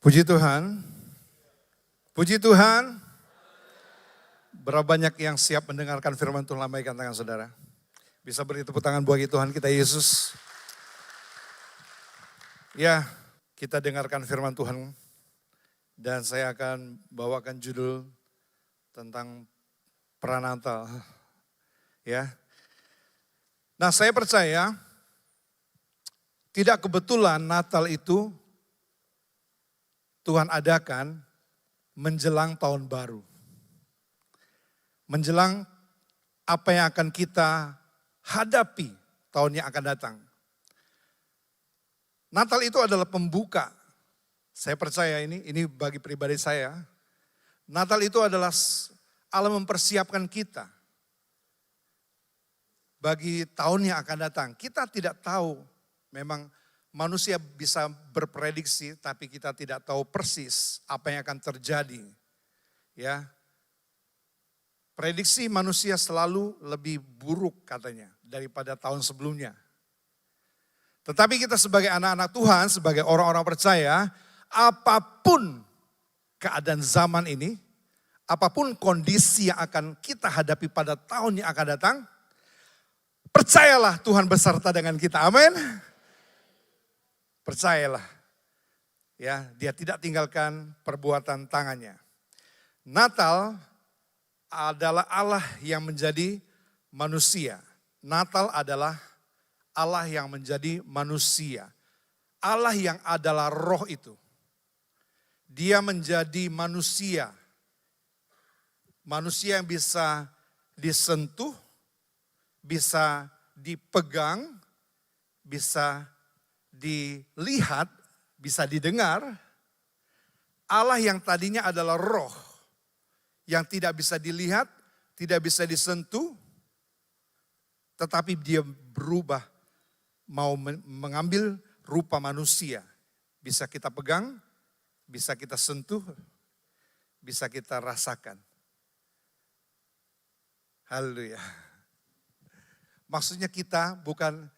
Puji Tuhan, puji Tuhan. Berapa banyak yang siap mendengarkan firman Tuhan? Lambaikan tangan saudara. Bisa beri tepuk tangan bagi Tuhan kita Yesus. Ya, kita dengarkan firman Tuhan. Dan saya akan bawakan judul tentang pranatal. Ya. Nah, saya percaya tidak kebetulan Natal itu Tuhan adakan menjelang tahun baru. Menjelang apa yang akan kita hadapi tahun yang akan datang. Natal itu adalah pembuka. Saya percaya ini bagi pribadi saya. Natal itu adalah Allah mempersiapkan kita bagi tahun yang akan datang. Kita tidak tahu, memang manusia bisa berprediksi, tapi kita tidak tahu persis apa yang akan terjadi. Ya, prediksi manusia selalu lebih buruk katanya daripada tahun sebelumnya. Tetapi kita sebagai anak-anak Tuhan, sebagai orang-orang percaya, apapun keadaan zaman ini, apapun kondisi yang akan kita hadapi pada tahun yang akan datang, percayalah Tuhan beserta dengan kita. Amin. Percayalah, ya, Dia tidak tinggalkan perbuatan tangannya. Natal adalah Allah yang menjadi manusia. Natal adalah Allah yang menjadi manusia. Allah yang adalah roh itu. Dia menjadi manusia. Manusia yang bisa disentuh, bisa dipegang, bisa dilihat, bisa didengar. Allah yang tadinya adalah roh, yang tidak bisa dilihat, tidak bisa disentuh, tetapi dia berubah, mau mengambil rupa manusia. Bisa kita pegang, bisa kita sentuh, bisa kita rasakan. Haleluya. Maksudnya kita bukan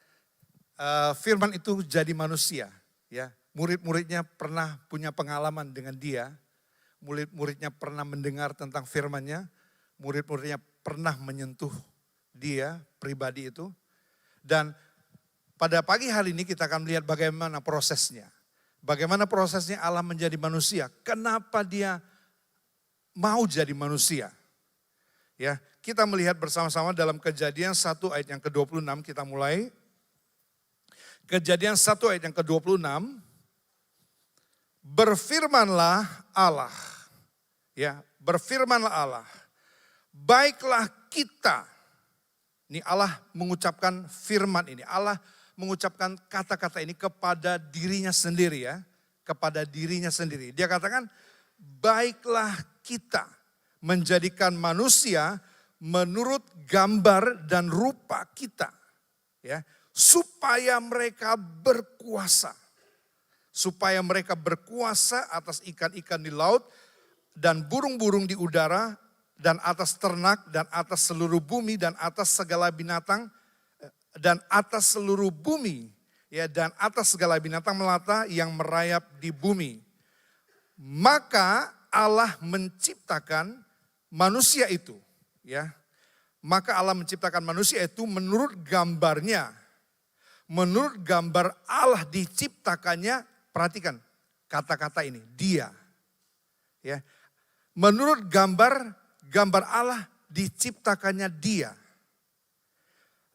firman itu jadi manusia, ya. Murid-muridnya pernah punya pengalaman dengan dia, murid-muridnya pernah mendengar tentang firman-Nya, murid-muridnya pernah menyentuh dia pribadi itu. Dan pada pagi hari ini kita akan melihat bagaimana prosesnya. Bagaimana prosesnya Allah menjadi manusia, kenapa dia mau jadi manusia. Ya, kita melihat bersama-sama dalam Kejadian 1 ayat yang ke-26, kita mulai. Kejadian 1 ayat yang ke-26, berfirmanlah Allah, ya, berfirmanlah Allah, baiklah kita, ini Allah mengucapkan firman ini, Allah mengucapkan kata-kata ini kepada dirinya sendiri ya, kepada dirinya sendiri. Dia katakan, baiklah kita menjadikan manusia menurut gambar dan rupa kita, ya, supaya mereka berkuasa. Supaya mereka berkuasa atas ikan-ikan di laut dan burung-burung di udara dan atas ternak dan atas seluruh bumi dan atas segala binatang dan atas seluruh bumi, ya, dan atas segala binatang melata yang merayap di bumi. Maka Allah menciptakan manusia itu, ya. Maka Allah menciptakan manusia itu menurut gambarnya. Menurut gambar Allah diciptakannya, perhatikan kata-kata ini, dia. Ya. Menurut gambar Allah diciptakannya dia.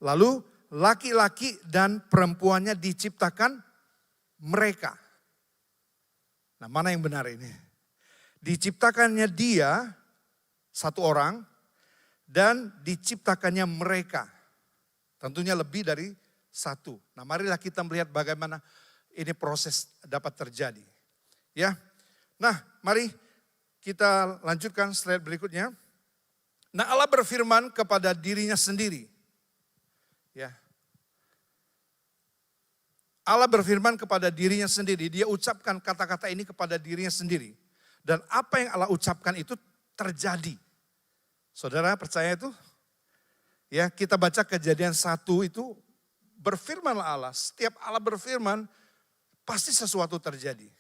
Lalu laki-laki dan perempuannya diciptakan mereka. Nah, mana yang benar ini? Diciptakannya dia, satu orang, dan diciptakannya mereka. Tentunya lebih dari satu. Nah, marilah kita melihat bagaimana ini proses dapat terjadi. Ya. Nah, mari kita lanjutkan slide berikutnya. Nah, Allah berfirman kepada dirinya sendiri. Ya. Allah berfirman kepada dirinya sendiri. Dia ucapkan kata-kata ini kepada dirinya sendiri. Dan apa yang Allah ucapkan itu terjadi. Saudara percaya itu? Ya, kita baca Kejadian 1 itu, berfirmanlah Allah. Setiap Allah berfirman, pasti sesuatu terjadi.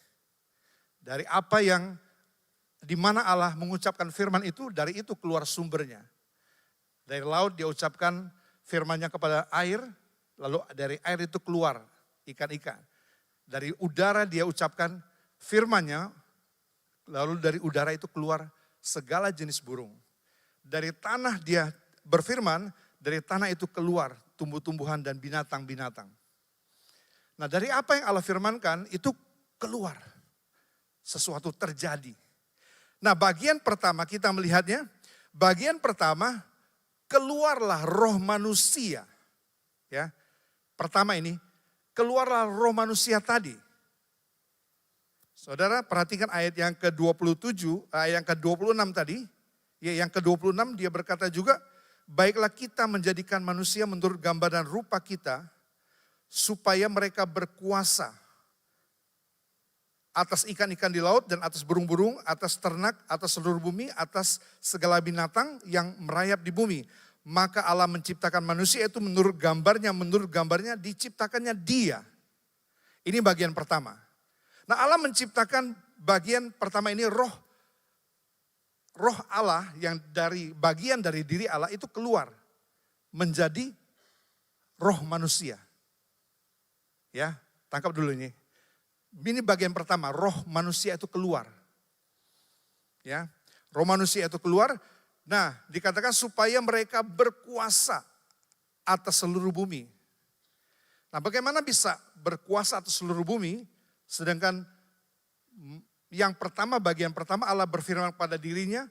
Dari apa yang, di mana Allah mengucapkan firman itu, dari itu keluar sumbernya. Dari laut dia ucapkan firman-Nya kepada air, lalu dari air itu keluar ikan-ikan. Dari udara dia ucapkan firman-Nya, lalu dari udara itu keluar segala jenis burung. Dari tanah dia berfirman, dari tanah itu keluar tumbuh-tumbuhan dan binatang-binatang. Nah, dari apa yang Allah firmankan itu keluar. Sesuatu terjadi. Nah, bagian pertama kita melihatnya, bagian pertama keluarlah roh manusia. Ya. Pertama ini, keluarlah roh manusia tadi. Saudara perhatikan ayat yang ke-27, ayat yang ke-26 tadi. Ya, yang ke-26 dia berkata juga, baiklah kita menjadikan manusia menurut gambar dan rupa kita, supaya mereka berkuasa atas ikan-ikan di laut dan atas burung-burung, atas ternak, atas seluruh bumi, atas segala binatang yang merayap di bumi. Maka Allah menciptakan manusia itu menurut gambarnya diciptakannya dia. Ini bagian pertama. Nah, Allah menciptakan bagian pertama ini roh Allah yang dari bagian dari diri Allah itu keluar menjadi roh manusia. Ya, tangkap dulu ini. Ini bagian pertama, roh manusia itu keluar. Ya, roh manusia itu keluar. Nah, dikatakan supaya mereka berkuasa atas seluruh bumi. Nah, bagaimana bisa berkuasa atas seluruh bumi? Sedangkan yang pertama, bagian pertama Allah berfirman kepada dirinya,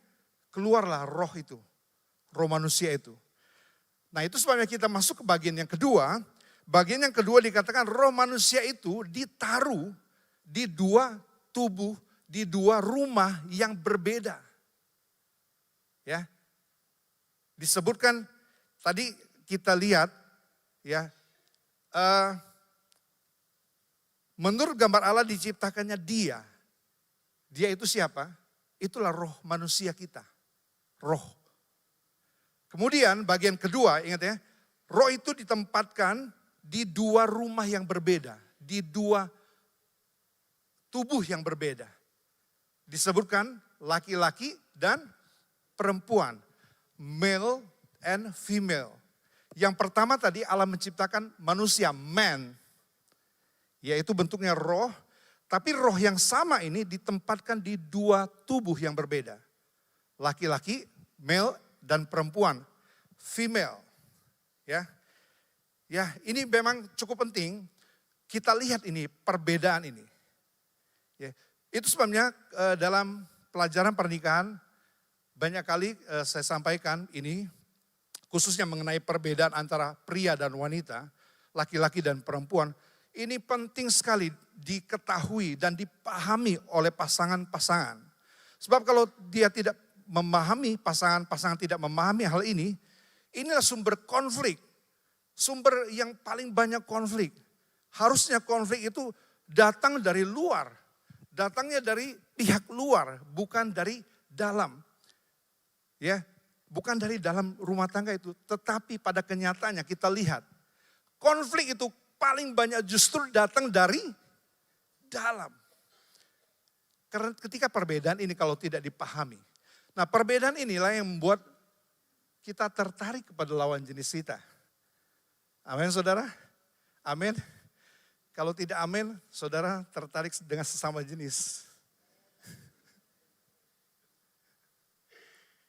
keluarlah roh itu, roh manusia itu. Nah, itu sebabnya kita masuk ke bagian yang kedua. Bagian yang kedua dikatakan roh manusia itu ditaruh di dua tubuh, di dua rumah yang berbeda. Ya. Disebutkan tadi kita lihat ya, menurut gambar Allah diciptakannya dia. Dia itu siapa? Itulah roh manusia kita. Roh. Kemudian bagian kedua, ingat ya, roh itu ditempatkan di dua rumah yang berbeda, di dua tubuh yang berbeda. Disebutkan laki-laki dan perempuan, male and female. Yang pertama tadi Allah menciptakan manusia, man, yaitu bentuknya roh, tapi roh yang sama ini ditempatkan di dua tubuh yang berbeda. Laki-laki, male, dan perempuan, female. Ya, ya, ini memang cukup penting. Kita lihat ini perbedaan ini. Ya, itu sebabnya dalam pelajaran pernikahan banyak kali saya sampaikan ini, khususnya mengenai perbedaan antara pria dan wanita, laki-laki dan perempuan. Ini penting sekali diketahui dan dipahami oleh pasangan-pasangan. Sebab kalau dia tidak memahami, pasangan-pasangan tidak memahami hal ini, inilah sumber konflik. Sumber yang paling banyak konflik. Harusnya konflik itu datang dari luar. Datangnya dari pihak luar, bukan dari dalam. Ya, bukan dari dalam rumah tangga itu. Tetapi pada kenyataannya kita lihat, konflik itu paling banyak justru datang dari dalam. Karena ketika perbedaan ini kalau tidak dipahami. Nah, perbedaan inilah yang membuat kita tertarik kepada lawan jenis kita. Amin, saudara? Amin. Kalau tidak amin, saudara tertarik dengan sesama jenis.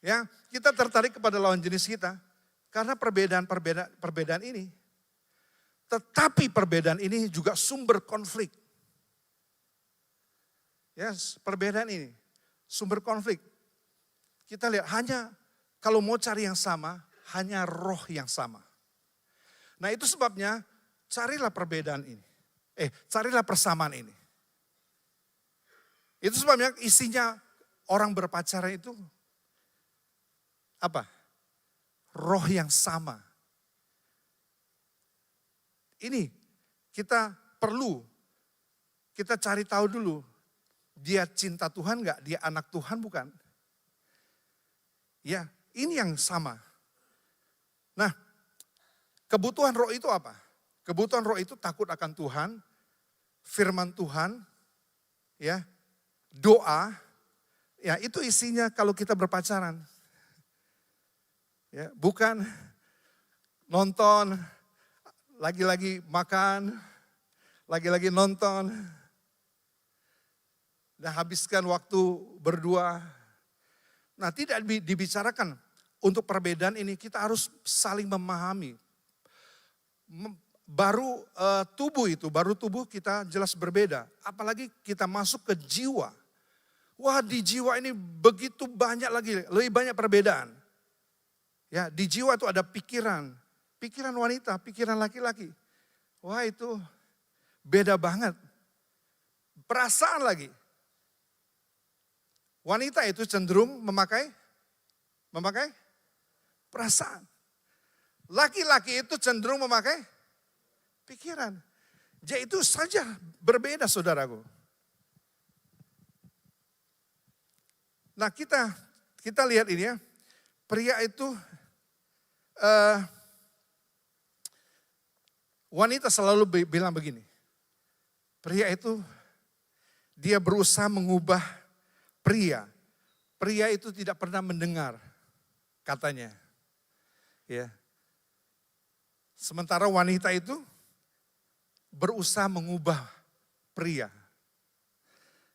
Ya, kita tertarik kepada lawan jenis kita karena perbedaan ini. Tetapi perbedaan ini juga sumber konflik. Ya, perbedaan ini sumber konflik. Kita lihat hanya kalau mau cari yang sama, hanya roh yang sama. Nah, itu sebabnya carilah perbedaan ini. Carilah persamaan ini. Itu sebabnya isinya orang berpacaran itu apa? Roh yang sama. Ini kita perlu, kita cari tahu dulu. Dia cinta Tuhan enggak? Dia anak Tuhan bukan? Ya, ini yang sama. Nah, kebutuhan roh itu apa? Kebutuhan roh itu takut akan Tuhan, firman Tuhan, ya, doa, ya itu isinya kalau kita berpacaran. Ya, bukan nonton, lagi-lagi makan, lagi-lagi nonton, dan habiskan waktu berdua. Nah, tidak dibicarakan untuk perbedaan ini, kita harus saling memahami. Baru tubuh kita jelas berbeda. Apalagi kita masuk ke jiwa. Wah, di jiwa ini begitu banyak lagi, lebih banyak perbedaan. Ya, di jiwa itu ada pikiran wanita, pikiran laki-laki. Wah, itu beda banget. Perasaan lagi. Wanita itu cenderung memakai perasaan. Laki-laki itu cenderung memakai pikiran. Jadi itu saja berbeda, saudaraku. Nah, kita lihat ini ya. Pria itu wanita selalu bilang begini. Pria itu dia berusaha mengubah pria. Pria itu tidak pernah mendengar katanya. Ya. Sementara wanita itu berusaha mengubah pria.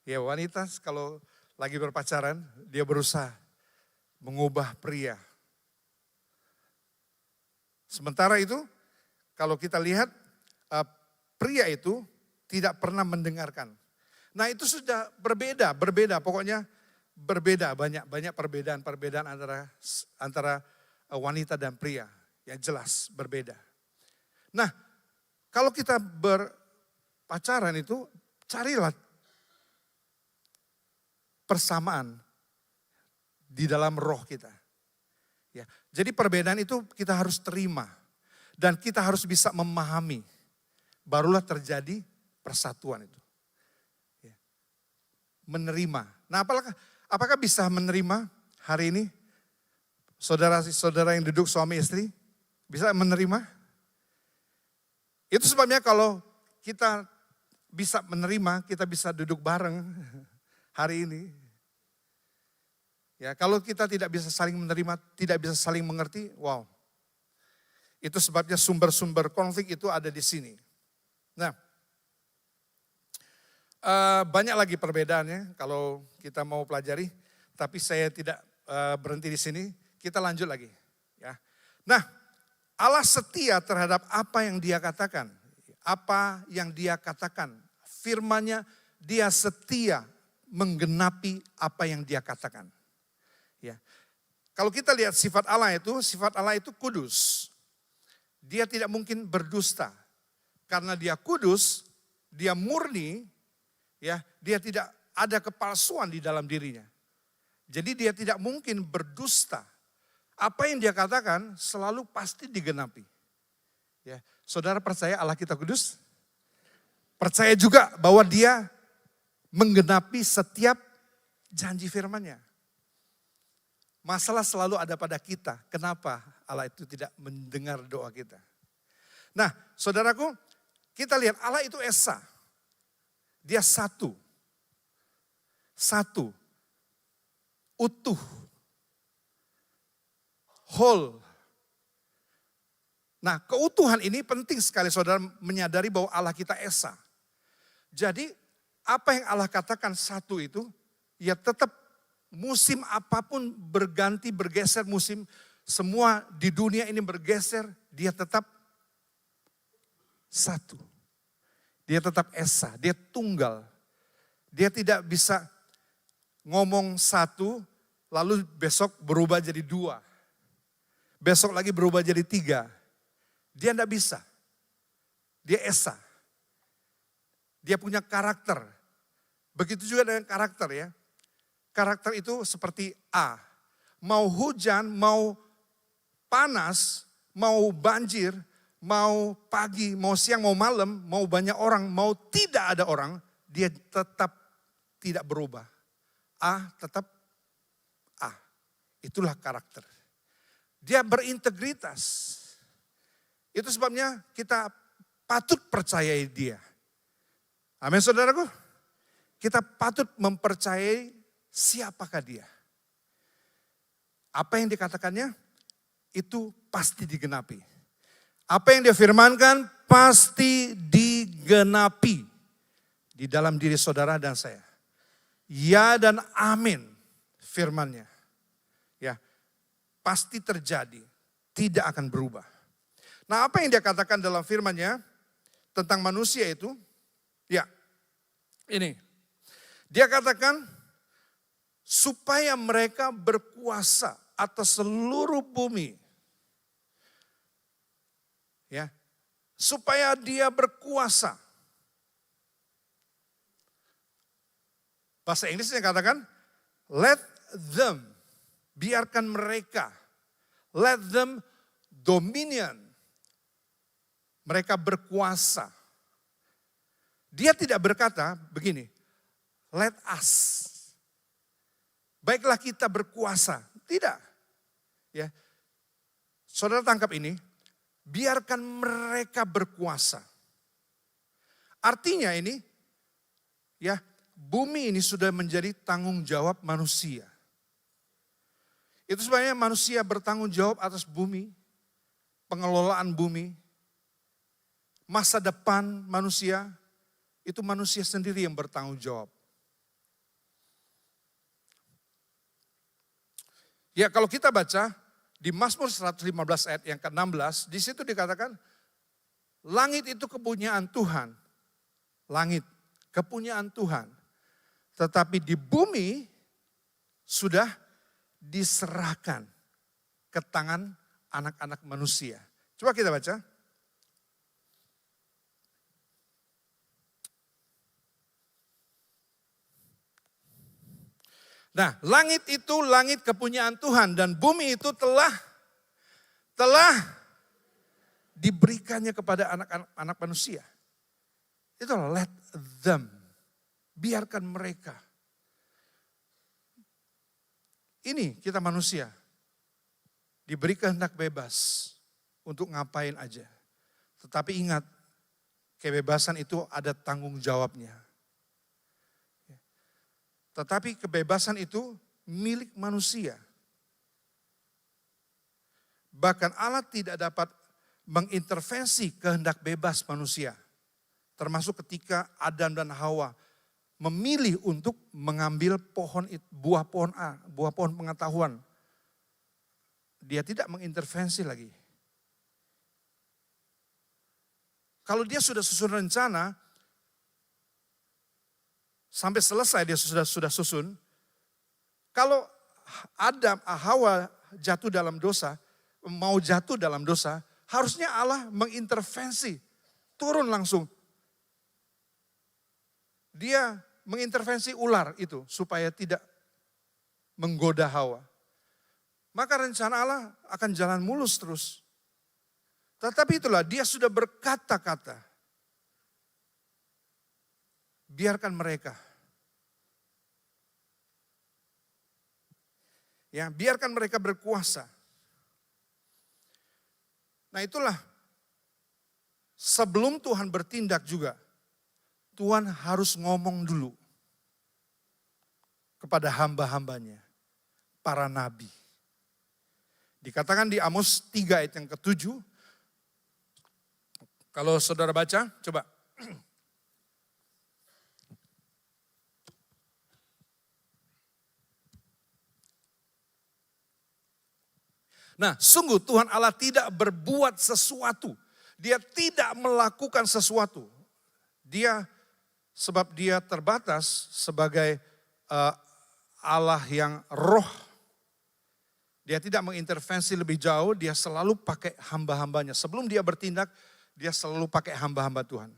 Ya, wanita kalau lagi berpacaran, dia berusaha mengubah pria. Sementara itu, kalau kita lihat, pria itu tidak pernah mendengarkan. Nah, itu sudah berbeda, pokoknya berbeda, banyak perbedaan antara wanita dan pria, yang jelas berbeda. Nah, kalau kita berpacaran itu, carilah persamaan di dalam roh kita. Ya, jadi perbedaan itu kita harus terima dan kita harus bisa memahami. Barulah terjadi persatuan itu. Ya. Menerima. Nah, apakah bisa menerima hari ini? Saudara-saudara yang duduk suami istri, bisa menerima? Itu sebabnya kalau kita bisa menerima, kita bisa duduk bareng hari ini. Ya, kalau kita tidak bisa saling menerima, tidak bisa saling mengerti, wow. Itu sebabnya sumber-sumber konflik itu ada di sini. Nah, banyak lagi perbedaannya kalau kita mau pelajari, tapi saya tidak berhenti di sini, kita lanjut lagi. Ya. Nah, Allah setia terhadap apa yang Dia katakan. Apa yang Dia katakan, firman-Nya, Dia setia menggenapi apa yang Dia katakan. Ya. Kalau kita lihat sifat Allah itu kudus. Dia tidak mungkin berdusta. Karena Dia kudus, Dia murni, ya, Dia tidak ada kepalsuan di dalam dirinya. Jadi Dia tidak mungkin berdusta. Apa yang Dia katakan selalu pasti digenapi. Ya, saudara percaya Allah kita kudus? Percaya juga bahwa Dia menggenapi setiap janji firman-Nya. Masalah selalu ada pada kita. Kenapa Allah itu tidak mendengar doa kita? Nah, saudaraku, kita lihat Allah itu esa. Dia satu. Satu. Utuh. Whole. Nah, keutuhan ini penting sekali saudara menyadari bahwa Allah kita esa. Jadi, apa yang Allah katakan satu itu, ya tetap musim apapun berganti, bergeser musim, semua di dunia ini bergeser, Dia tetap satu. Dia tetap esa, Dia tunggal. Dia tidak bisa ngomong satu, lalu besok berubah jadi dua. Besok lagi berubah jadi tiga. Dia tidak bisa. Dia esa. Dia punya karakter. Begitu juga dengan karakter ya. Karakter itu seperti A. Mau hujan, mau panas, mau banjir, mau pagi, mau siang, mau malam, mau banyak orang, mau tidak ada orang, dia tetap tidak berubah. A tetap A. Itulah karakter. Dia berintegritas. Itu sebabnya kita patut percayai Dia. Amin, saudaraku. kita patut mempercayai siapakah dia. Apa yang dikatakannya itu pasti digenapi. Apa yang dia firmankan pasti digenapi di dalam diri saudara dan saya. Ya dan amin firmannya. Ya, pasti terjadi, tidak akan berubah. Nah, apa yang dia katakan dalam firman-Nya tentang manusia itu? Ya, ini. Dia katakan supaya mereka berkuasa atas seluruh bumi. Ya. Supaya dia berkuasa. Bahasa Inggrisnya katakan, let them, biarkan mereka. Let them dominion. Mereka berkuasa. Dia tidak berkata begini, let us. Baiklah kita berkuasa. Tidak. Ya. Saudara tangkap ini, biarkan mereka berkuasa. Artinya ini, ya, bumi ini sudah menjadi tanggung jawab manusia. Itu sebenarnya manusia bertanggung jawab atas bumi, pengelolaan bumi, masa depan manusia, itu manusia sendiri yang bertanggung jawab. Ya, kalau kita baca di Mazmur 115 ayat yang ke-16, di situ dikatakan, langit itu kepunyaan Tuhan. Langit, kepunyaan Tuhan. Tetapi di bumi sudah diserahkan ke tangan anak-anak manusia. Coba kita baca. Nah, langit itu langit kepunyaan Tuhan dan bumi itu telah diberikannya kepada anak-anak manusia. Itu let them, biarkan mereka. Ini kita manusia, diberi kehendak bebas untuk ngapain aja. Tetapi ingat, kebebasan itu ada tanggung jawabnya. Tetapi kebebasan itu milik manusia. Bahkan Allah tidak dapat mengintervensi kehendak bebas manusia. Termasuk ketika Adam dan Hawa memilih untuk mengambil buah pohon pengetahuan. Dia tidak mengintervensi lagi. Kalau dia sudah susun rencana, sampai selesai dia sudah susun. Kalau Adam, Hawa jatuh dalam dosa, mau jatuh dalam dosa, harusnya Allah mengintervensi, turun langsung. Dia mengintervensi ular itu supaya tidak menggoda Hawa. Maka rencana Allah akan jalan mulus terus. Tetapi itulah dia sudah berkata-kata. Biarkan mereka. Ya, biarkan mereka berkuasa. Nah, itulah sebelum Tuhan bertindak juga, Tuhan harus ngomong dulu kepada hamba-hambanya, para nabi. Dikatakan di Amos 3 ayat yang ke-7. Kalau saudara baca, coba. Nah, sungguh Tuhan Allah tidak berbuat sesuatu. Dia tidak melakukan sesuatu. Sebab dia terbatas sebagai Allah yang roh. Dia tidak mengintervensi lebih jauh, dia selalu pakai hamba-hambanya. Sebelum dia bertindak, dia selalu pakai hamba-hamba Tuhan.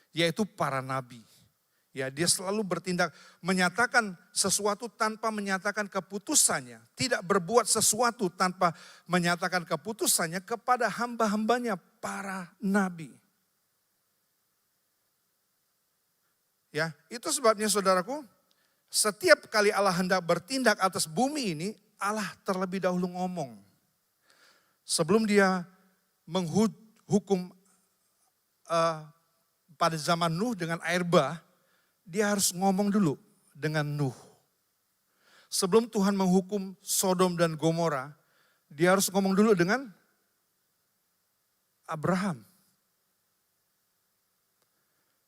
Yaitu para nabi. Ya, dia selalu bertindak, menyatakan sesuatu tanpa menyatakan keputusannya. Tidak berbuat sesuatu tanpa menyatakan keputusannya kepada hamba-hambanya, para nabi. Ya, itu sebabnya saudaraku, setiap kali Allah hendak bertindak atas bumi ini, Allah terlebih dahulu ngomong. Sebelum dia menghukum pada zaman Nuh dengan air bah, dia harus ngomong dulu dengan Nuh. Sebelum Tuhan menghukum Sodom dan Gomora, dia harus ngomong dulu dengan Abraham.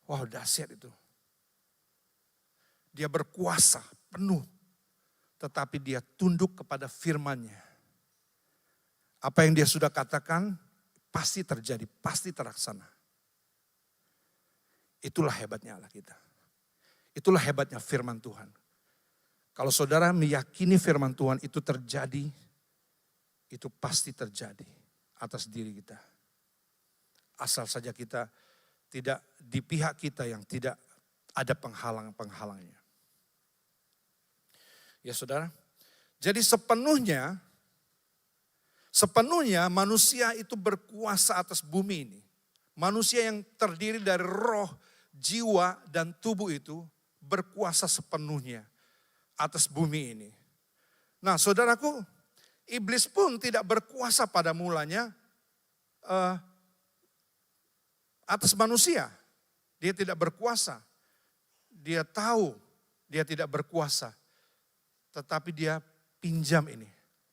Wow, dahsyat itu. Dia berkuasa penuh, tetapi dia tunduk kepada firman-Nya. Apa yang dia sudah katakan pasti terjadi, pasti terlaksana. Itulah hebatnya Allah kita. Itulah hebatnya firman Tuhan. Kalau saudara meyakini firman Tuhan itu terjadi, itu pasti terjadi atas diri kita. Asal saja kita tidak di pihak kita yang tidak ada penghalang-penghalangnya. Ya saudara, jadi sepenuhnya manusia itu berkuasa atas bumi ini. Manusia yang terdiri dari roh, jiwa, dan tubuh itu berkuasa sepenuhnya atas bumi ini. Nah saudaraku, iblis pun tidak berkuasa pada mulanya atas manusia. Dia tidak berkuasa. Dia tahu dia tidak berkuasa. Tetapi dia pinjam ini.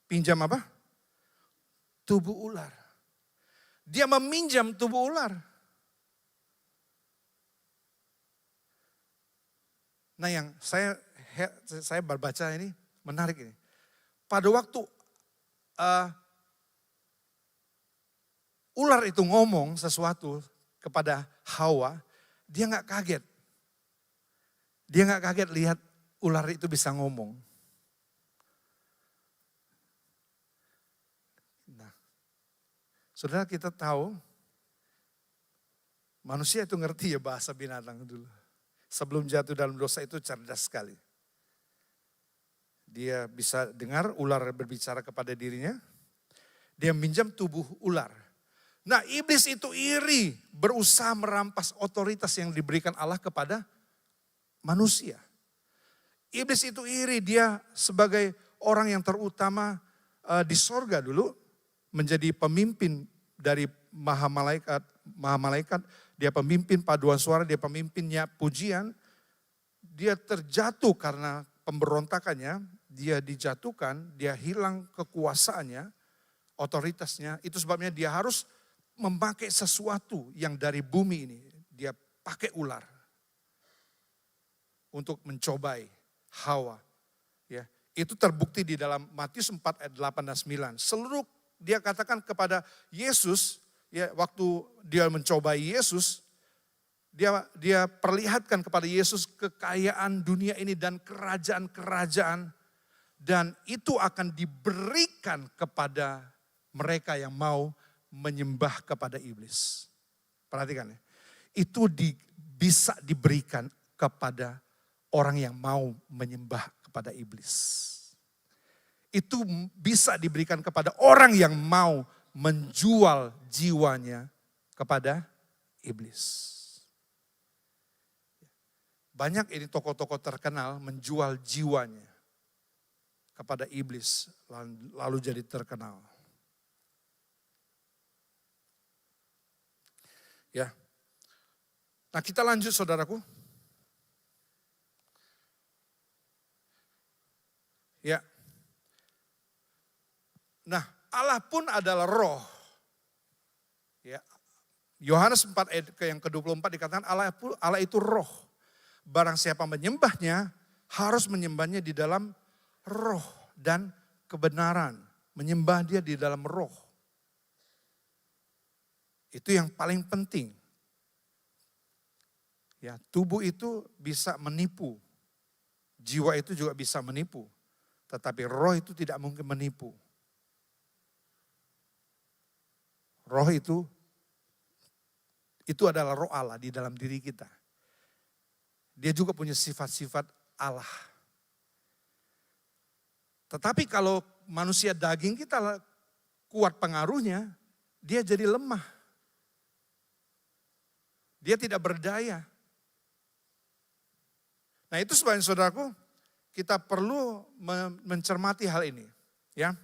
Pinjam apa? Tubuh ular. Dia meminjam tubuh ular. Nah yang saya berbaca ini menarik ini. Pada waktu ular itu ngomong sesuatu kepada Hawa, dia nggak kaget. Dia nggak kaget lihat ular itu bisa ngomong. Nah, saudara kita tahu, manusia itu ngerti ya bahasa binatang dulu. Sebelum jatuh dalam dosa itu cerdas sekali. Dia bisa dengar ular berbicara kepada dirinya. Dia minjam tubuh ular. Nah iblis itu iri, berusaha merampas otoritas yang diberikan Allah kepada manusia. Iblis itu iri, dia sebagai orang yang terutama di sorga dulu, menjadi pemimpin dari maha malaikat, dia pemimpin paduan suara, dia pemimpinnya pujian. Dia terjatuh karena pemberontakannya, dia dijatuhkan, dia hilang kekuasaannya, otoritasnya. Itu sebabnya dia harus memakai sesuatu yang dari bumi ini. Dia pakai ular untuk mencobai Hawa. Ya, itu terbukti di dalam Matius 4 ayat 8 dan 9. Seluruh dia katakan kepada Yesus, ya waktu dia mencobai Yesus, dia perlihatkan kepada Yesus kekayaan dunia ini dan kerajaan-kerajaan, dan itu akan diberikan kepada mereka yang mau menyembah kepada iblis. Perhatikan ya. Itu bisa diberikan kepada orang yang mau menyembah kepada iblis. Itu bisa diberikan kepada orang yang mau menjual jiwanya kepada iblis. Banyak ini tokoh-tokoh terkenal menjual jiwanya kepada iblis lalu jadi terkenal. Ya. Nah, kita lanjut saudaraku. Ya. Nah, Allah pun adalah roh. Ya. Yohanes 4 ayat yang ke-24 dikatakan Allah itu roh. Barang siapa menyembahnya harus menyembahnya di dalam roh dan kebenaran. Menyembah dia di dalam roh. Itu yang paling penting. Ya, tubuh itu bisa menipu. Jiwa itu juga bisa menipu. Tetapi roh itu tidak mungkin menipu. Roh itu adalah roh Allah di dalam diri kita. Dia juga punya sifat-sifat Allah. Tetapi kalau manusia daging kita kuat pengaruhnya, dia jadi lemah. Dia tidak berdaya. Nah itu sebabnya saudaraku, kita perlu mencermati hal ini. Ya.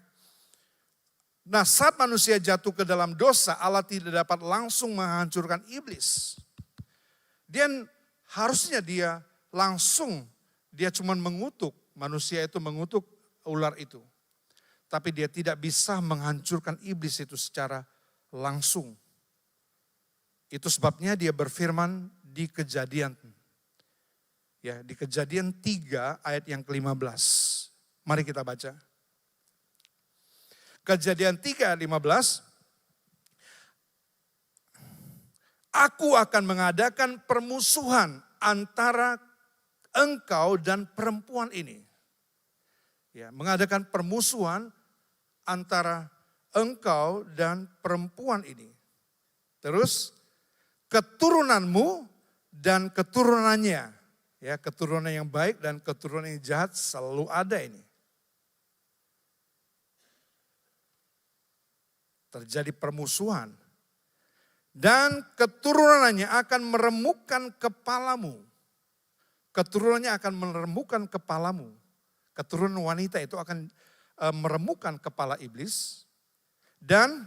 Nah saat manusia jatuh ke dalam dosa, Allah tidak dapat langsung menghancurkan iblis. Harusnya dia langsung dia cuma mengutuk, manusia itu mengutuk ular itu. Tapi dia tidak bisa menghancurkan iblis itu secara langsung. Itu sebabnya dia berfirman di Kejadian. Ya, di Kejadian 3 ayat yang ke-15. Mari kita baca. Kejadian 3 ayat 15. Aku akan mengadakan permusuhan antara engkau dan perempuan ini. Ya, mengadakan permusuhan antara engkau dan perempuan ini. Terus keturunanmu dan keturunannya. Ya, keturunan yang baik dan keturunan yang jahat selalu ada ini. Terjadi permusuhan. Dan keturunannya akan meremukkan kepalamu. Keturunannya akan meremukkan kepalamu. Keturunan wanita itu akan meremukkan kepala iblis. Dan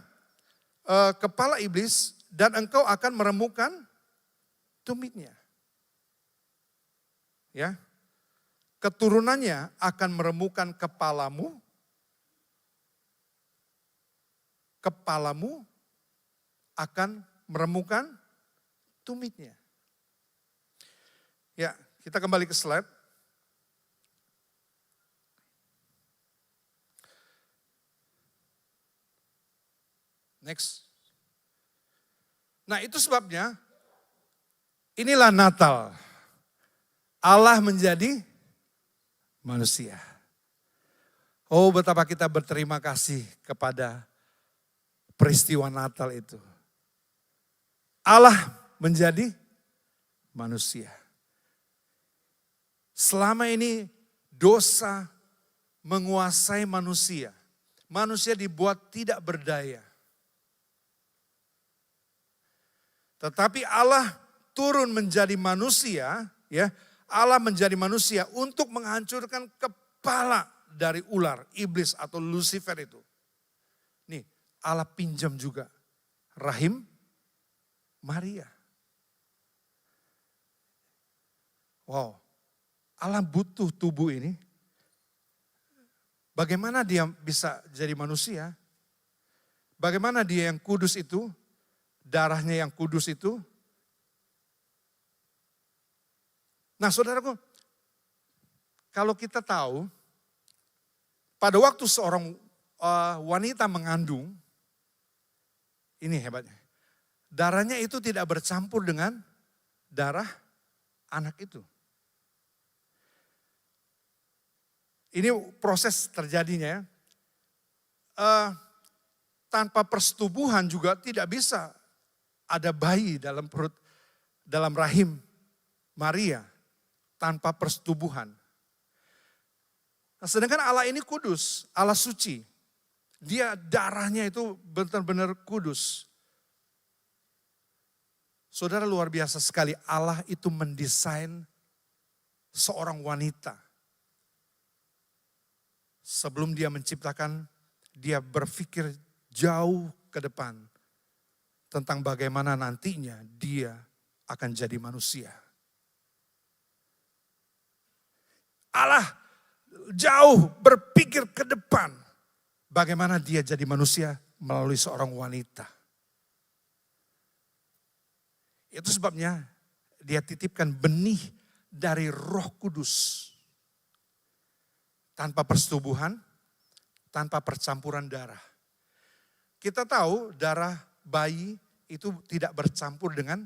kepala iblis dan engkau akan meremukkan tumitnya. Ya. Keturunannya akan meremukkan kepalamu. Kepalamu akan meremukkan tumitnya. Ya, kita kembali ke slide. Next. Nah, itu sebabnya inilah Natal. Allah menjadi manusia. Oh, betapa kita berterima kasih kepada peristiwa Natal itu. Allah menjadi manusia. Selama ini dosa menguasai manusia. Manusia dibuat tidak berdaya. Tetapi Allah turun menjadi manusia, ya. Allah menjadi manusia untuk menghancurkan kepala dari ular, iblis atau Lucifer itu. Nih, Allah pinjam juga rahim Maria. Wow, Allah butuh tubuh ini. Bagaimana dia bisa jadi manusia? Bagaimana dia yang kudus itu, darahnya yang kudus itu? Nah, saudaraku, kalau kita tahu, pada waktu seorang wanita mengandung, ini hebatnya, darahnya itu tidak bercampur dengan darah anak itu. Ini proses terjadinya. Tanpa persetubuhan juga tidak bisa ada bayi dalam perut, dalam rahim Maria. Tanpa persetubuhan. Nah, sedangkan Allah ini kudus, Allah suci. Dia darahnya itu benar-benar kudus. Saudara, luar biasa sekali, Allah itu mendesain seorang wanita. Sebelum dia menciptakan, dia berpikir jauh ke depan tentang bagaimana nantinya dia akan jadi manusia. Allah jauh berpikir ke depan bagaimana dia jadi manusia melalui seorang wanita. Itu sebabnya dia titipkan benih dari Roh Kudus. Tanpa persetubuhan, tanpa percampuran darah. Kita tahu darah bayi itu tidak bercampur dengan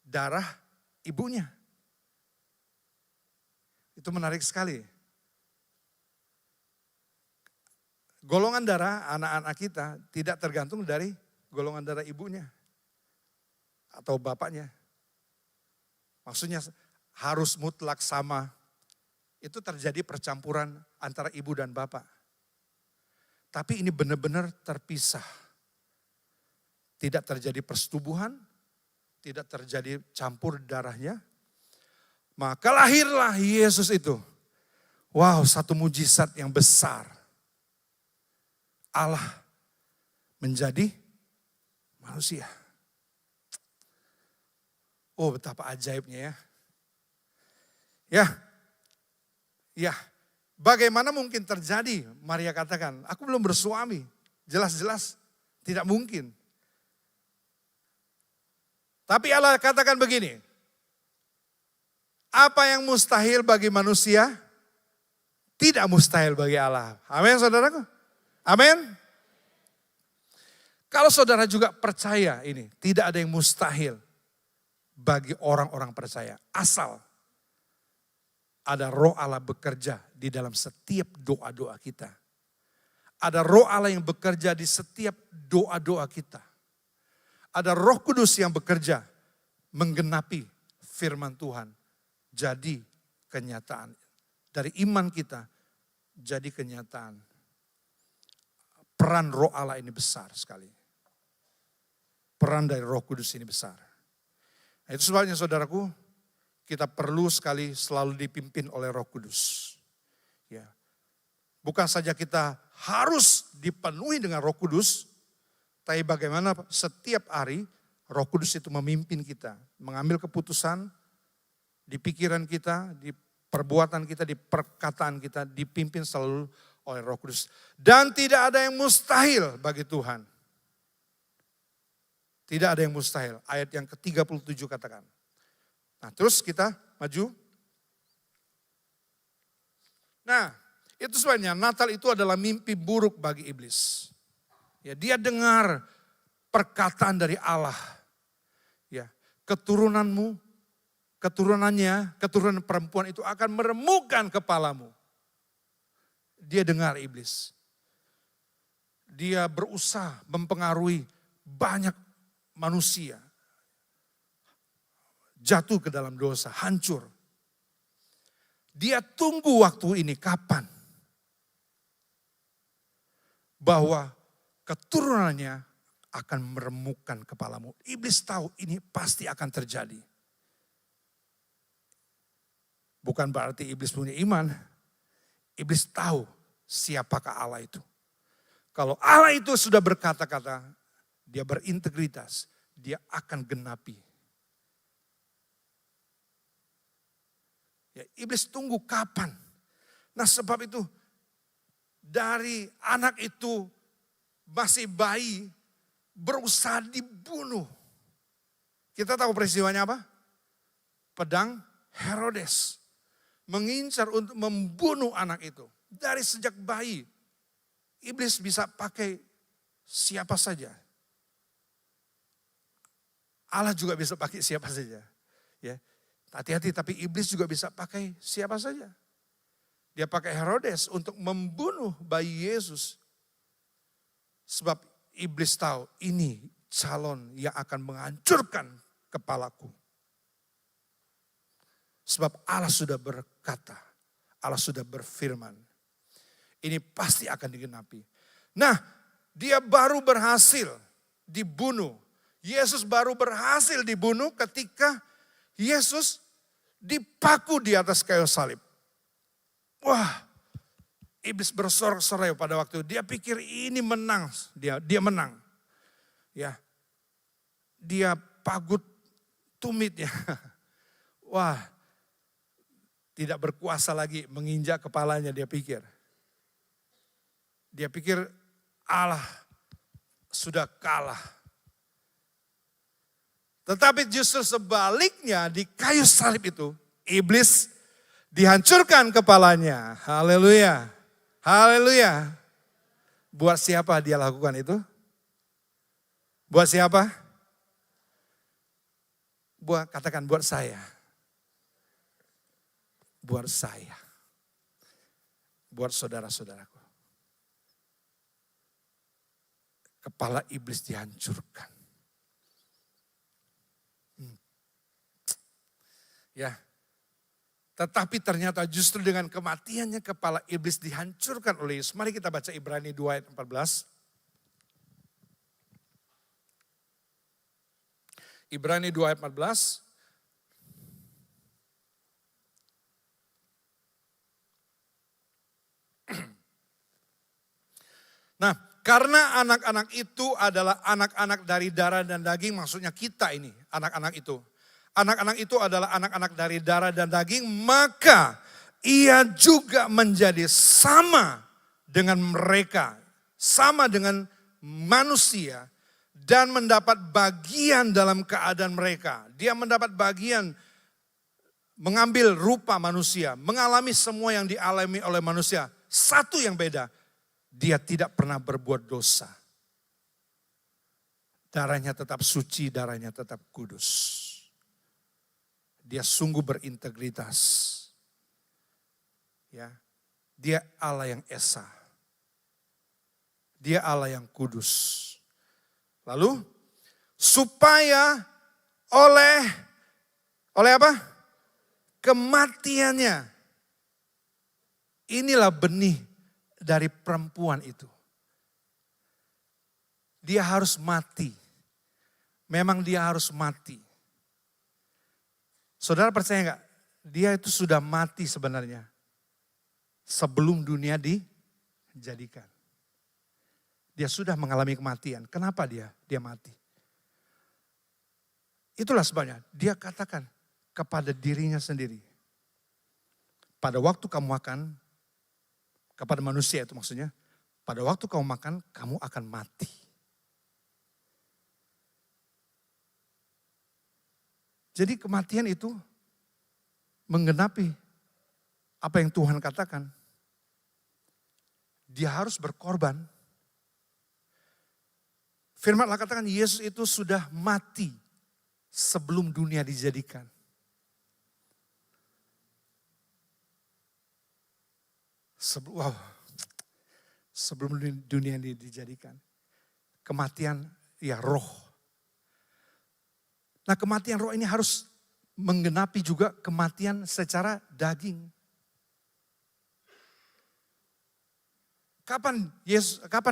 darah ibunya. Itu menarik sekali. Golongan darah anak-anak kita tidak tergantung dari golongan darah ibunya atau bapaknya. Maksudnya harus mutlak sama. Itu terjadi percampuran antara ibu dan bapak. Tapi ini benar-benar terpisah. Tidak terjadi persetubuhan, tidak terjadi campur darahnya. Maka lahirlah Yesus itu. Wow, satu mujizat yang besar. Allah menjadi manusia. Oh, betapa ajaibnya ya. Ya, ya. Bagaimana mungkin terjadi? Maria katakan, aku belum bersuami. Jelas-jelas tidak mungkin. Tapi Allah katakan begini, apa yang mustahil bagi manusia, tidak mustahil bagi Allah. Amin saudaraku? Amin. Kalau saudara juga percaya ini, tidak ada yang mustahil bagi orang-orang percaya. Asal ada roh Allah bekerja di dalam setiap doa-doa kita. Ada roh Allah yang bekerja di setiap doa-doa kita. Ada Roh Kudus yang bekerja menggenapi firman Tuhan. Jadi kenyataan. Dari iman kita jadi kenyataan. Peran roh Allah ini besar sekali. Peran dari Roh Kudus ini besar. Nah, itu sebabnya saudaraku, kita perlu sekali selalu dipimpin oleh Roh Kudus. Ya. Bukan saja kita harus dipenuhi dengan Roh Kudus, tapi bagaimana setiap hari Roh Kudus itu memimpin kita, mengambil keputusan di pikiran kita, di perbuatan kita, di perkataan kita, dipimpin selalu oleh Roh Kudus. Dan tidak ada yang mustahil bagi Tuhan. Tidak ada yang mustahil. Ayat yang ke-37 katakan. Nah, terus kita maju. Nah, itu sebabnya Natal itu adalah mimpi buruk bagi iblis. Ya, dia dengar perkataan dari Allah. Ya, keturunanmu, keturunan perempuan itu akan meremukkan kepalamu. Dia dengar iblis. Dia berusaha mempengaruhi banyak manusia. Jatuh ke dalam dosa, hancur. Dia tunggu waktu ini kapan. Bahwa keturunannya akan meremukkan kepalamu. Iblis tahu ini pasti akan terjadi. Bukan berarti iblis punya iman. Iblis tahu siapakah Allah itu. Kalau Allah itu sudah berkata-kata, dia berintegritas, dia akan genapi. Ya, iblis tunggu kapan. Nah, sebab itu dari anak itu masih bayi berusaha dibunuh. Kita tahu peristiwanya apa? Pedang Herodes mengincar untuk membunuh anak itu. Dari sejak bayi, iblis bisa pakai siapa saja. Allah juga bisa pakai siapa saja. Ya, hati-hati, tapi iblis juga bisa pakai siapa saja. Dia pakai Herodes untuk membunuh bayi Yesus. Sebab iblis tahu ini calon yang akan menghancurkan kepalaku. Sebab Allah sudah berkata, Allah sudah berfirman. Ini pasti akan digenapi. Nah, dia baru berhasil dibunuh. Yesus baru berhasil dibunuh ketika Yesus dipaku di atas kayu salib. Wah, iblis bersorak-sorai pada waktu itu. Dia pikir ini menang, dia menang. Ya, dia pagut tumitnya. Wah, tidak berkuasa lagi menginjak kepalanya, dia pikir. Dia pikir Allah sudah kalah. Tetapi justru sebaliknya di kayu salib itu, iblis dihancurkan kepalanya. Haleluya. Haleluya. Buat siapa dia lakukan itu? Buat siapa? Katakan buat saya. Buat saya. Buat saudara-saudaraku. Kepala iblis dihancurkan. Ya. Tetapi ternyata justru dengan kematiannya kepala iblis dihancurkan oleh Yesus. Mari kita baca Ibrani 2 ayat 14. Ibrani 2 ayat 14. Nah, karena anak-anak itu adalah anak-anak dari darah dan daging, maksudnya kita ini, anak-anak itu. anak-anak itu adalah anak-anak dari darah dan daging, maka ia juga menjadi sama dengan mereka, sama dengan manusia, dan mendapat bagian dalam keadaan mereka. Dia mendapat bagian mengambil rupa manusia, mengalami semua yang dialami oleh manusia. Satu yang beda, dia tidak pernah berbuat dosa. Darahnya tetap suci, darahnya tetap kudus. Dia sungguh berintegritas. Ya, dia Allah yang esa. Dia Allah yang kudus. Lalu supaya oleh apa? Kematiannya. Inilah benih dari perempuan itu. Dia harus mati. Memang dia harus mati. Saudara percaya enggak? Dia itu sudah mati sebenarnya. Sebelum dunia dijadikan. Dia sudah mengalami kematian. Kenapa dia mati? Itulah sebabnya dia katakan kepada dirinya sendiri. Pada waktu kamu makan, kepada manusia itu maksudnya, pada waktu kamu makan, kamu akan mati. Jadi kematian itu menggenapi apa yang Tuhan katakan. Dia harus berkorban. Firman Allah katakan Yesus itu sudah mati sebelum dunia dijadikan. Sebelum dunia ini dijadikan. Kematian ya roh. Nah kematian roh ini harus menggenapi juga kematian secara daging. Kapan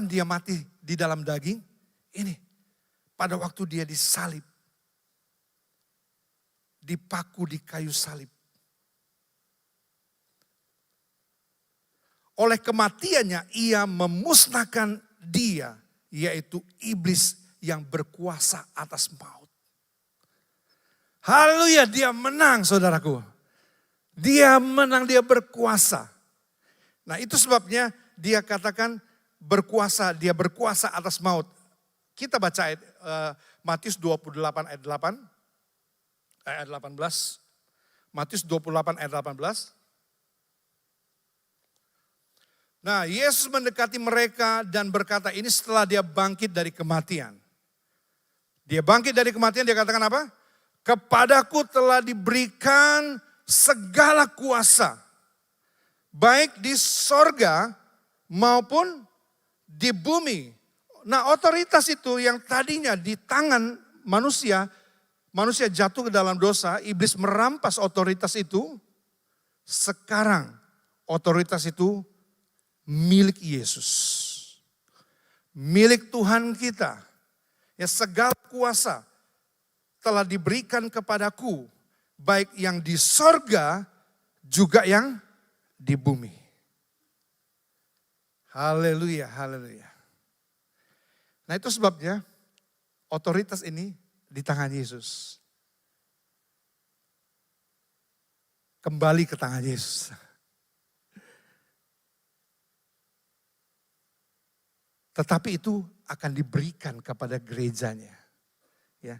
dia mati di dalam daging? Ini, pada waktu dia disalib. Dipaku di kayu salib. Oleh kematiannya ia memusnahkan dia, yaitu iblis yang berkuasa atas maut. Haleluya, dia menang saudaraku. Dia menang, dia berkuasa. Nah itu sebabnya dia katakan dia berkuasa atas maut. Kita baca ayat, Matius 28 ayat 8, ayat 18. Matius 28 ayat 18. Nah Yesus mendekati mereka dan berkata, ini setelah dia bangkit dari kematian. Dia bangkit dari kematian, dia katakan apa? Kepadaku telah diberikan segala kuasa. Baik di sorga maupun di bumi. Nah otoritas itu yang tadinya di tangan manusia jatuh ke dalam dosa, iblis merampas otoritas itu. Sekarang otoritas itu milik Yesus. Milik Tuhan kita. Ya segala kuasa telah diberikan kepadaku. Baik yang di sorga juga yang di bumi. Haleluya, haleluya. Nah itu sebabnya otoritas ini di tangan Yesus. Kembali ke tangan Yesus. Tetapi itu akan diberikan kepada gerejanya. Ya.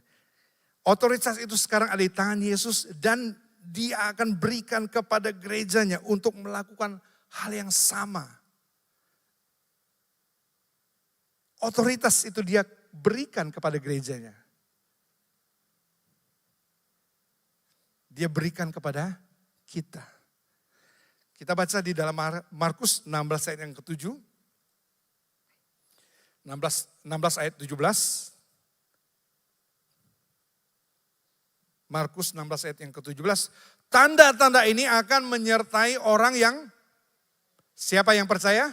Otoritas itu sekarang ada di tangan Yesus dan dia akan berikan kepada gerejanya untuk melakukan hal yang sama. Otoritas itu dia berikan kepada gerejanya. Dia berikan kepada kita. Kita baca di dalam Markus 16 ayat yang ke-7. 16 ayat 17. Markus 16 ayat yang ke-17. Tanda-tanda ini akan menyertai orang yang, siapa yang percaya?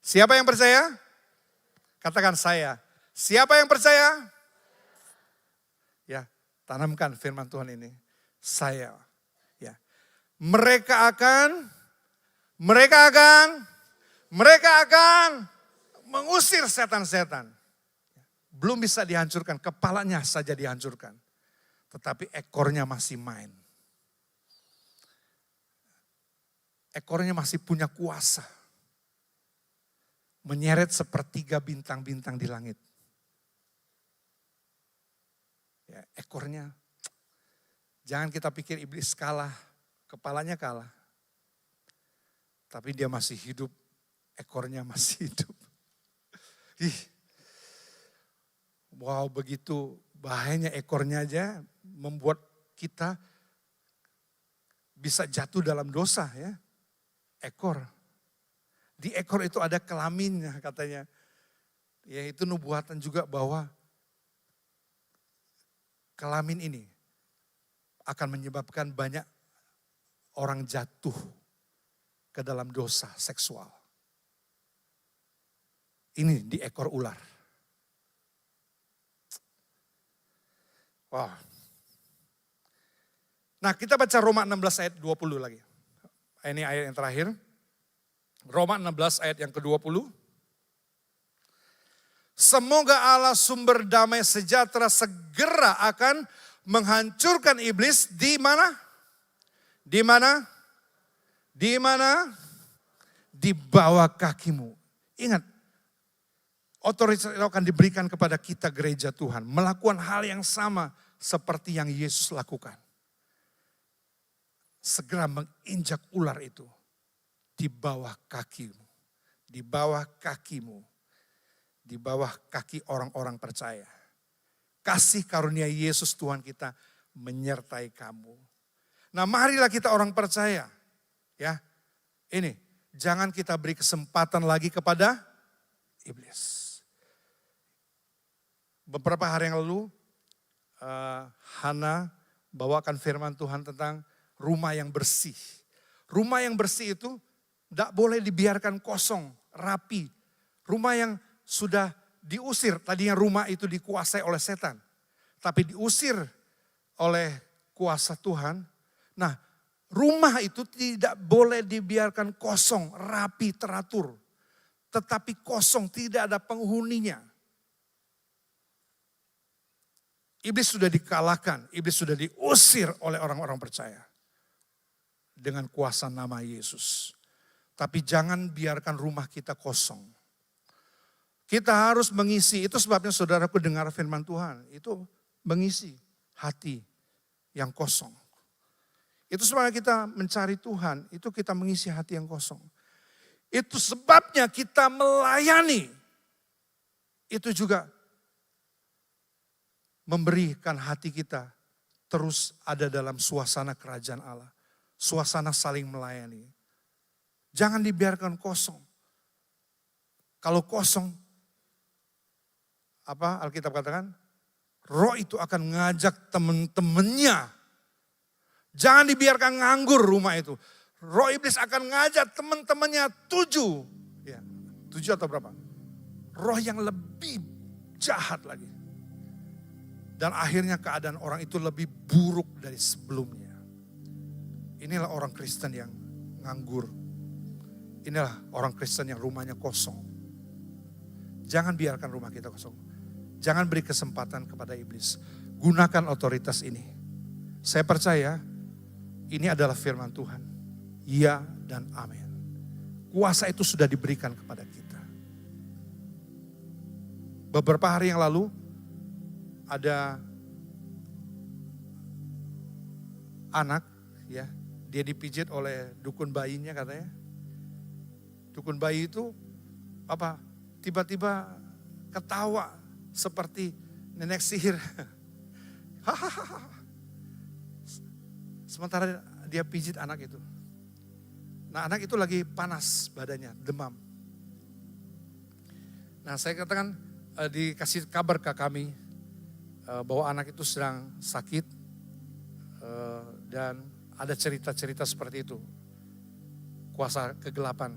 Siapa yang percaya? Katakan saya. Siapa yang percaya? Ya, tanamkan firman Tuhan ini. Saya. Ya. Mereka akan mengusir setan-setan. Belum bisa dihancurkan, kepalanya saja dihancurkan. tetapi ekornya masih main. Ekornya masih punya kuasa. Menyeret sepertiga bintang-bintang di langit. Ya, ekornya, jangan kita pikir iblis kalah, kepalanya kalah. Tapi dia masih hidup, ekornya masih hidup. Wow, begitu bahayanya ekornya aja membuat kita bisa jatuh dalam dosa ya. Ekor. Di ekor itu ada kelaminnya katanya. Yaitu nubuatan juga bahwa kelamin ini akan menyebabkan banyak orang jatuh ke dalam dosa seksual. Ini di ekor ular. Wah. Nah, kita baca Roma 16 ayat 20 lagi. Ini ayat yang terakhir. Roma 16 ayat yang ke-20. Semoga Allah sumber damai sejahtera segera akan menghancurkan iblis di mana? Di mana? Di mana? Di bawah kakimu. Ingat, otoritas itu akan diberikan kepada kita gereja Tuhan. Melakukan hal yang sama seperti yang Yesus lakukan. Segera menginjak ular itu di bawah kakimu. Di bawah kakimu. Di bawah kaki orang-orang percaya. Kasih karunia Yesus Tuhan kita menyertai kamu. Nah, marilah kita orang percaya. Ya, ini jangan kita beri kesempatan lagi kepada iblis. Beberapa hari yang lalu, Hana bawakan firman Tuhan tentang rumah yang bersih. Rumah yang bersih itu tidak boleh dibiarkan kosong, rapi. Rumah yang sudah diusir, tadinya rumah itu dikuasai oleh setan. Tapi diusir oleh kuasa Tuhan. Nah, rumah itu tidak boleh dibiarkan kosong, rapi, teratur. Tetapi kosong, tidak ada penghuninya. Iblis sudah dikalahkan, iblis sudah diusir oleh orang-orang percaya. Dengan kuasa nama Yesus. Tapi jangan biarkan rumah kita kosong. Kita harus mengisi, itu sebabnya saudaraku dengar firman Tuhan. Itu mengisi hati yang kosong. Itu sebabnya kita mencari Tuhan, itu kita mengisi hati yang kosong. Itu sebabnya kita melayani. Itu juga memberikan hati kita terus ada dalam suasana kerajaan Allah. Suasana saling melayani. Jangan dibiarkan kosong. Kalau kosong, apa Alkitab katakan? Roh itu akan ngajak teman-temannya. Jangan dibiarkan nganggur rumah itu. Roh iblis akan ngajak teman-temannya 7. Ya, 7 atau berapa? Roh yang lebih jahat lagi. Dan akhirnya keadaan orang itu lebih buruk dari sebelumnya. Inilah orang Kristen yang nganggur. Inilah orang Kristen yang rumahnya kosong. Jangan biarkan rumah kita kosong. Jangan beri kesempatan kepada iblis. Gunakan otoritas ini. Saya percaya ini adalah firman Tuhan. Ya dan amin. Kuasa itu sudah diberikan kepada kita. Beberapa hari yang lalu ada anak ya, dia dipijit oleh dukun bayinya katanya. Dukun bayi itu apa? Tiba-tiba ketawa seperti nenek sihir. Sementara dia pijit anak itu. Nah, anak itu lagi panas badannya, demam. Nah, saya katakan dikasih kabar ke kami bahwa anak itu sedang sakit dan ada cerita-cerita seperti itu. Kuasa kegelapan.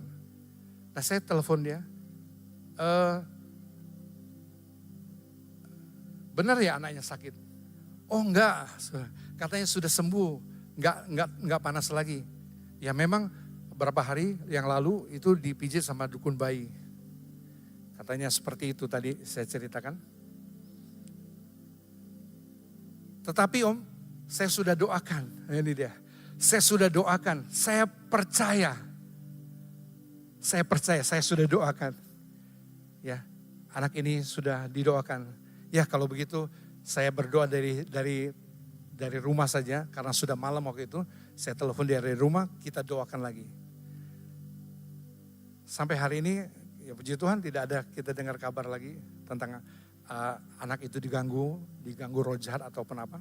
Nah, saya telepon dia. Benar ya anaknya sakit? Oh enggak, katanya sudah sembuh, enggak panas lagi. Ya memang beberapa hari yang lalu itu dipijit sama dukun bayi. Katanya seperti itu tadi saya ceritakan. Tetapi Om, Saya sudah doakan, ini dia. Saya sudah doakan, saya percaya. Saya percaya, saya sudah doakan. Ya, anak ini sudah didoakan. Ya kalau begitu saya berdoa dari rumah saja, karena sudah malam waktu itu. Saya telepon dari rumah, kita doakan lagi. Sampai hari ini, ya puji Tuhan tidak ada kita dengar kabar lagi tentang anak itu diganggu roh jahat atau apa.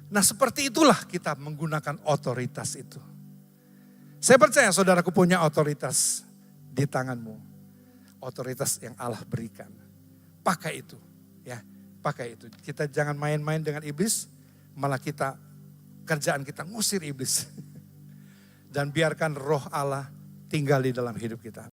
Nah seperti itulah kita menggunakan otoritas itu. Saya percaya saudaraku punya otoritas di tanganmu. Otoritas yang Allah berikan. Pakai itu, ya, pakai itu. Kita jangan main-main dengan iblis, malah kerjaan kita ngusir iblis. Dan biarkan roh Allah tinggal di dalam hidup kita.